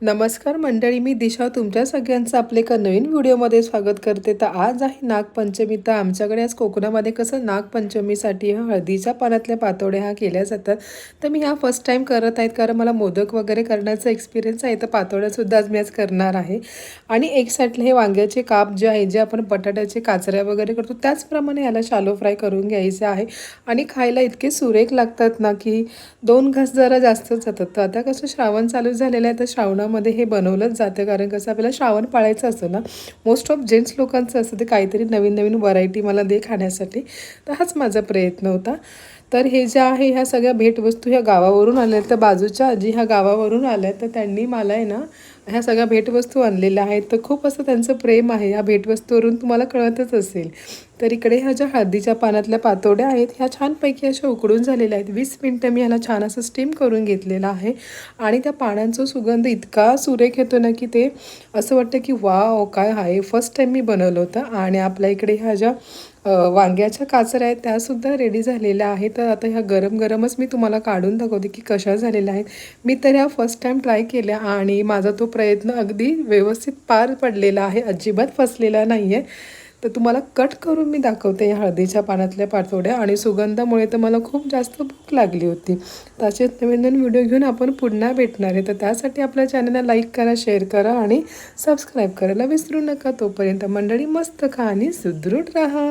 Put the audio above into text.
नमस्कार मंडळी, मी दिशा तुमच्या सगळ्यांचं आपल्या एका नवीन व्हिडिओमध्ये स्वागत करते. तर आज आहे नागपंचमी. तर आमच्याकडे आज कोकणामध्ये कसं नागपंचमीसाठी हळदीच्या पानातल्या पातोड्या ह्या केल्या जातात. तर मी ह्या फर्स्ट टाईम करत आहेत, कारण मला मोदक वगैरे करण्याचा एक्सपिरियन्स आहे. तर पातोड्यासुद्धा आज मी आज करणार आहे. आणि एक साईडला हे वांग्याचे काप जे आहे, जे आपण बटाट्याचे काचऱ्या वगैरे करतो त्याचप्रमाणे याला शालो फ्राय करून घ्यायचे आहे. आणि खायला इतके सुरेख लागतात ना, की 2 घास जरा जास्तच जातात. तर आता कसं श्रावण चालू झालेलं आहे, तर श्रावणामध्ये हे बनवलंच जातं, कारण कसं आपल्याला श्रावण पाळायचं असतं ना. मोस्ट ऑफ जेंट्स लोकांचं असतं ते काहीतरी नवीन नवीन व्हरायटी मला दे खाण्यासाठी. तर हाच माझा प्रयत्न होता. तर हे जे आहे ह्या सगळ्या भेटवस्तू ह्या गावावरून आल्या, तर बाजूच्या आजी ह्या गावावरून आल्या, तर त्यांनी मला आहे ना ह्या सगळ्या भेटवस्तू आणलेल्या आहेत. तर खूप असं त्यांचं प्रेम आहे ह्या भेटवस्तूवरून, तुम्हाला कळतच असेल. तर इकडे ह्या ज्या हळदीच्या पानातल्या पातोड्या आहेत ह्या छानपैकी अशा उकडून झालेल्या आहेत. 20 मिनटं मी ह्याला छान असं स्टीम करून घेतलेलं आहे. आणि त्या पानांचा सुगंध इतका सुरेख येतो ना, की ते असं वाटतं की वाव काय आहे. फर्स्ट टाईम मी बनवलं होतं. आणि आपल्या इकडे ह्या ज्या वांग्याच्या काचऱ्या आहेत त्यासुद्धा रेडी झालेल्या आहेत. तर आता ह्या गरम गरमच मी तुम्हाला काढून दाखवते की कशा झालेल्या आहेत. मी तर ह्या फर्स्ट टाईम ट्राय केल्या आणि माझा तो प्रयत्न अगदी व्यवस्थित पार पडलेला आहे, अजिबात फसलेला नाही आहे. तर तुम्हाला कट करून मी दाखवते या हळदीच्या पानातल्या पातोड्या. आणि सुगंधामुळे तर मला खूप जास्त भूक लागली होती. तर असेच नवीन नवीन व्हिडिओ घेऊन आपण पुन्हा भेटणार आहे. तर त्यासाठी आपल्या चॅनलला लाईक करा, शेअर करा आणि सबस्क्राईब करायला विसरू नका. तोपर्यंत मंडळी मस्त खा आणि सुदृढ राहा.